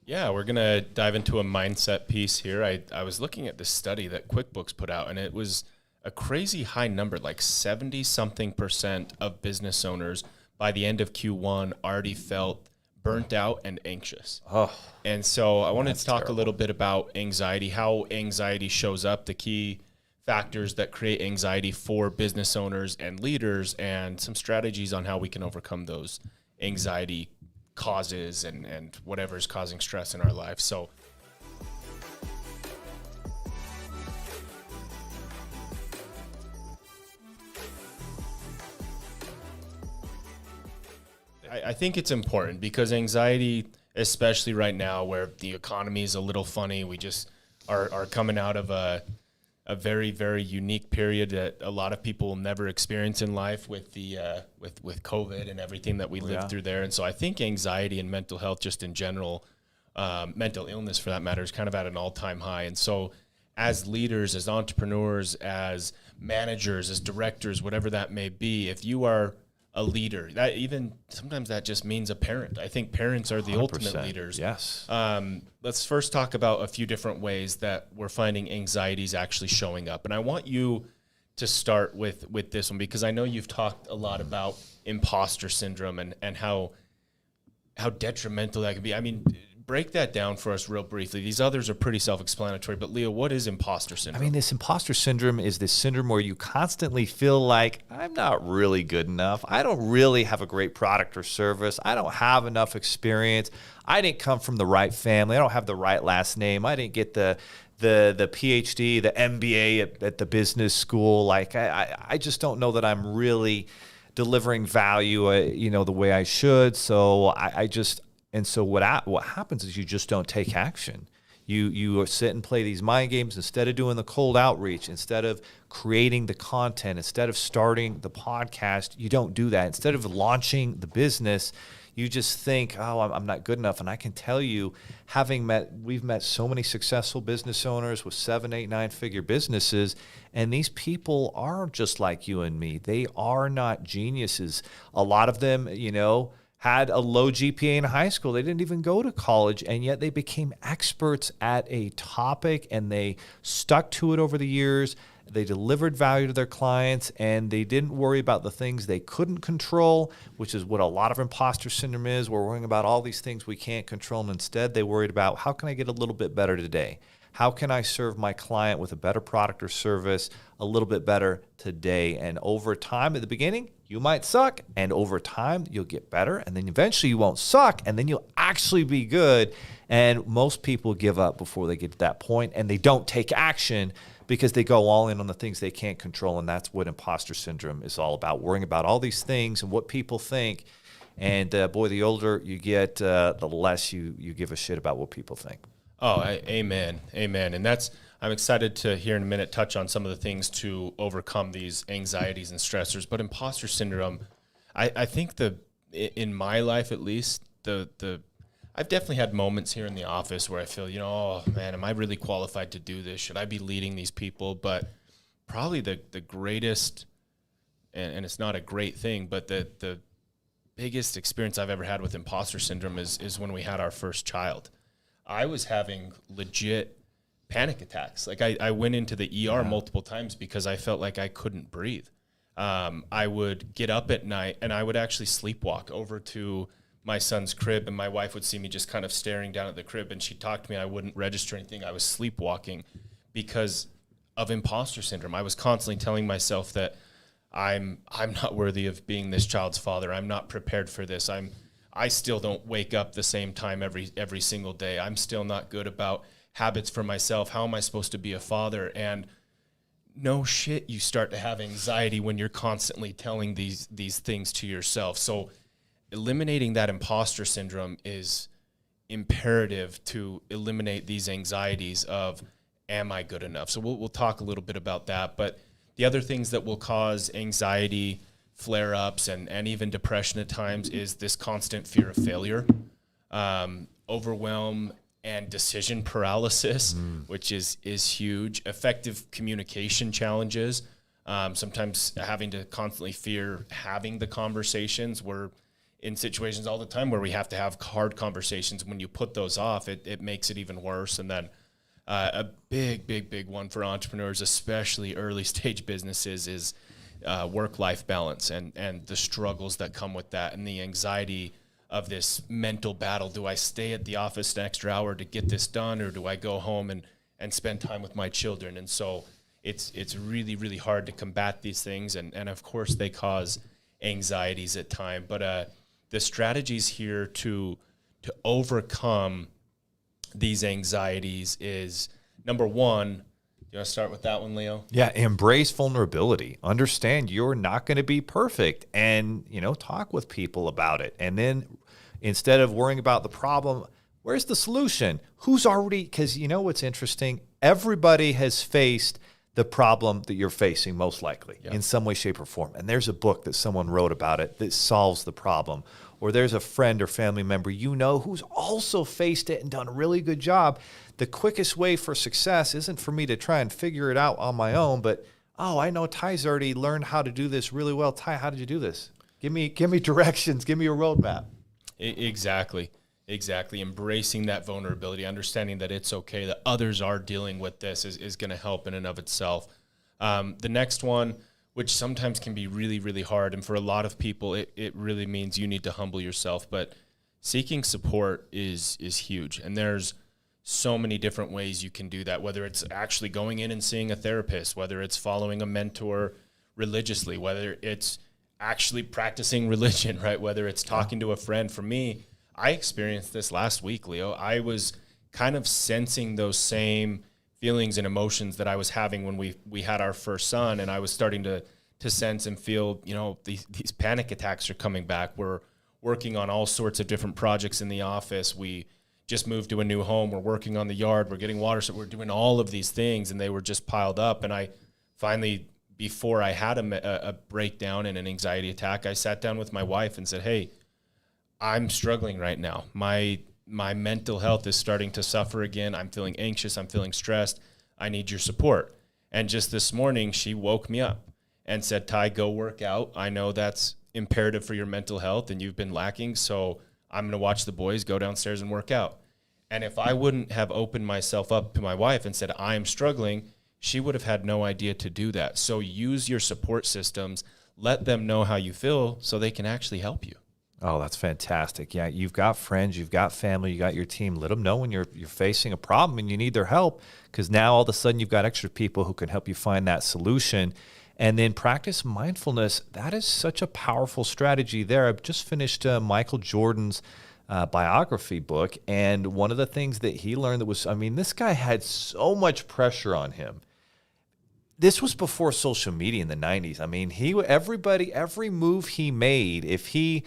Yeah, we're going to dive into a mindset piece here. I was looking at this study that QuickBooks put out, and it was a crazy high number, like 70-something% of business owners by the end of Q1 already felt burnt out and anxious. Oh, and so I wanted to talk terrible. a little bit about anxiety, how anxiety shows up, the key factors that create anxiety for business owners and leaders, and some strategies on how we can overcome those anxiety causes and whatever is causing stress in our life. So I think it's important because anxiety, especially right now where the economy is a little funny, we just are coming out of a very, very unique period that a lot of people will never experience in life with the with COVID and everything that we lived through there. And so I think anxiety and mental health just in general, mental illness for that matter, is kind of at an all-time high. And so as leaders, as entrepreneurs, as managers, as directors, whatever that may be, if you are a leader, that even sometimes that just means a parent. I think parents are the 100%. ultimate leaders. Yes. Let's first talk about a few different ways that we're finding anxiety is actually showing up. And I want you to start with this one, because I know you've talked a lot about imposter syndrome and how detrimental that can be. I mean, break that down for us real briefly. These others are pretty self-explanatory, but Leah, what is imposter syndrome? I mean, this imposter syndrome is this syndrome where you constantly feel like, I'm not really good enough. I don't really have a great product or service. I don't have enough experience. I didn't come from the right family. I don't have the right last name. I didn't get the PhD, the MBA at the business school. Like, I just don't know that I'm really delivering value, the way I should. So And so what happens is you just don't take action. You sit and play these mind games instead of doing the cold outreach, instead of creating the content, instead of starting the podcast. You don't do that. Instead of launching the business, you just think, oh, I'm not good enough. And I can tell you, we've met so many successful business owners with 7, 8, 9-figure businesses, and these people are just like you and me. They are not geniuses. A lot of them, had a low GPA in high school. They didn't even go to college, and yet they became experts at a topic, and they stuck to it over the years. They delivered value to their clients, and they didn't worry about the things they couldn't control, which is what a lot of imposter syndrome is. We're worrying about all these things we can't control, and instead they worried about, how can I get a little bit better today? How can I serve my client with a better product or service a little bit better today? And over time, at the beginning, you might suck, and over time, you'll get better, and then eventually you won't suck, and then you'll actually be good. And most people give up before they get to that point, and they don't take action because they go all in on the things they can't control, and that's what imposter syndrome is all about, worrying about all these things and what people think. And boy, the older you get, the less you give a shit about what people think. Oh, amen. Amen. And I'm excited to here in a minute touch on some of the things to overcome these anxieties and stressors. But imposter syndrome, I think in my life at least, I've definitely had moments here in the office where I feel, oh man, am I really qualified to do this? Should I be leading these people? But probably the greatest, and it's not a great thing, but the biggest experience I've ever had with imposter syndrome is when we had our first child. I was having legit panic attacks. Like I went into the ER multiple times because I felt like I couldn't breathe. I would get up at night and I would actually sleepwalk over to my son's crib, and my wife would see me just kind of staring down at the crib, and she'd talk to me. I wouldn't register anything. I was sleepwalking because of imposter syndrome. I was constantly telling myself that I'm not worthy of being this child's father. I'm not prepared for this. I still don't wake up the same time every single day. I'm still not good about habits for myself. How am I supposed to be a father? And no shit, you start to have anxiety when you're constantly telling these things to yourself. So eliminating that imposter syndrome is imperative to eliminate these anxieties of, am I good enough? So we'll talk a little bit about that. But the other things that will cause anxiety, flare-ups, and even depression at times is this constant fear of failure, overwhelm, and decision paralysis, which is huge. Effective communication challenges, sometimes having to constantly fear having the conversations where in situations all the time where we have to have hard conversations. When you put those off, it makes it even worse. And then a big one for entrepreneurs, especially early stage businesses, is work-life balance and the struggles that come with that, and the anxiety of this mental battle. Do I stay at the office an extra hour to get this done, or do I go home and spend time with my children? And so it's really, really hard to combat these things. And of course they cause anxieties at time. But the strategies here to overcome these anxieties is, number one, you want to start with that one, Leo? Yeah, embrace vulnerability. Understand you're not going to be perfect, and talk with people about it. And then instead of worrying about the problem, where's the solution? Who's already, because what's interesting, everybody has faced the problem that you're facing, most likely, in some way, shape, or form. And there's a book that someone wrote about it that solves the problem. Or there's a friend or family member who's also faced it and done a really good job. The quickest way for success isn't for me to try and figure it out on my own, but, I know Ty's already learned how to do this really well. Ty, how did you do this? Give me directions. Give me a roadmap. Exactly. Embracing that vulnerability, understanding that it's okay, that others are dealing with this is going to help in and of itself. The next one, which sometimes can be really, really hard, and for a lot of people, it really means you need to humble yourself. But seeking support is huge, and there's so many different ways you can do that, whether it's actually going in and seeing a therapist, whether it's following a mentor religiously, whether it's actually practicing religion, right? Whether it's talking to a friend. For me, I experienced this last week, Leo. I was kind of sensing those same feelings and emotions that I was having when we had our first son, and I was starting to sense and feel, these panic attacks are coming back. We're working on all sorts of different projects in the office. We just moved to a new home. We're working on the yard. We're getting water. So we're doing all of these things, and they were just piled up. And I finally, before I had a breakdown and an anxiety attack, I sat down with my wife and said, hey, I'm struggling right now. My mental health is starting to suffer again. I'm feeling anxious. I'm feeling stressed. I need your support. And just this morning, she woke me up and said, Ty, go work out. I know that's imperative for your mental health and you've been lacking. So I'm going to watch the boys, go downstairs and work out. And if I wouldn't have opened myself up to my wife and said, I am struggling, she would have had no idea to do that. So use your support systems. Let them know how you feel so they can actually help you. Oh, that's fantastic. Yeah, you've got friends, you've got family, you got your team. Let them know when you're facing a problem and you need their help, because now all of a sudden you've got extra people who can help you find that solution. And then practice mindfulness. That is such a powerful strategy there. I've just finished Michael Jordan's biography book, and one of the things that he learned that was, this guy had so much pressure on him. This was before social media in the 90s. Every move he made, if he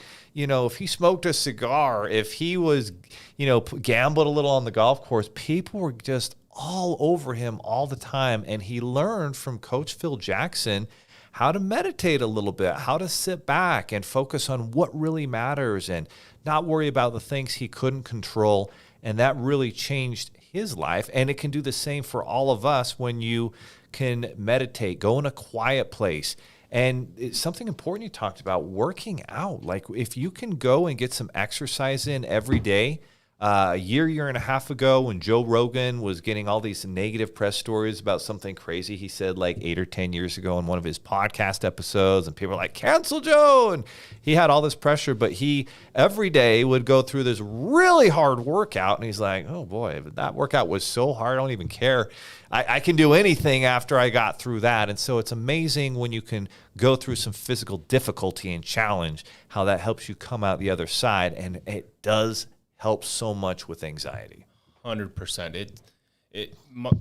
smoked a cigar, if he was, gambled a little on the golf course, people were just all over him all the time. And he learned from Coach Phil Jackson how to meditate a little bit, how to sit back and focus on what really matters and not worry about the things he couldn't control. And that really changed his life. And it can do the same for all of us when you can meditate, go in a quiet place. And it's something important you talked about, working out. Like if you can go and get some exercise in every day. A year and a half ago, when Joe Rogan was getting all these negative press stories about something crazy he said like 8 or 10 years ago in one of his podcast episodes, and people were like, cancel Joe. And he had all this pressure, but he every day would go through this really hard workout. And he's like, oh boy, that workout was so hard. I don't even care. I can do anything after I got through that. And so it's amazing when you can go through some physical difficulty and challenge, how that helps you come out the other side. And it does help so much with anxiety. 100%.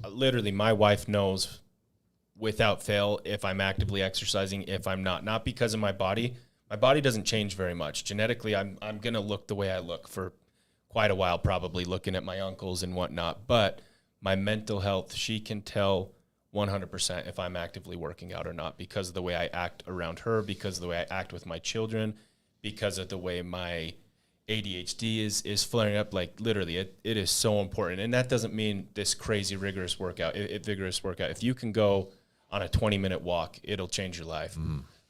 Literally, my wife knows without fail if I'm actively exercising, if I'm not because of my body. My body doesn't change very much. Genetically, I'm going to look the way I look for quite a while, probably looking at my uncles and whatnot. But my mental health, she can tell 100% if I'm actively working out or not, because of the way I act around her, because of the way I act with my children, because of the way my ADHD is flaring up. Like literally, it is so important. And that doesn't mean this crazy vigorous workout. If you can go on a 20-minute walk, it'll change your life.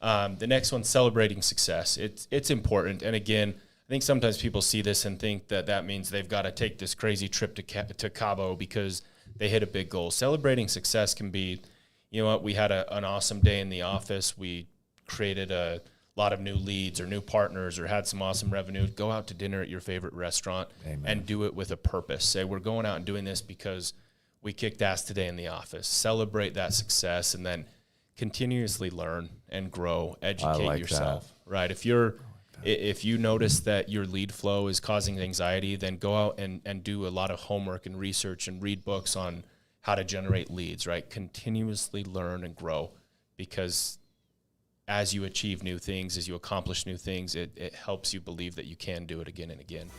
The next one, celebrating success. It's important. And again, I think sometimes people see this and think that that means they've got to take this crazy trip to Cabo because they hit a big goal. Celebrating success can be, you know what, we had an awesome day in the office. We created a lot of new leads or new partners or had some awesome revenue. Go out to dinner at your favorite restaurant. Amen. And do it with a purpose. Say, we're going out and doing this because we kicked ass today in the office. Celebrate that success and then continuously learn and grow, educate yourself, right? If you notice that your lead flow is causing anxiety, then go out and do a lot of homework and research and read books on how to generate leads, right? Continuously learn and grow, because as you achieve new things, as you accomplish new things, it helps you believe that you can do it again and again.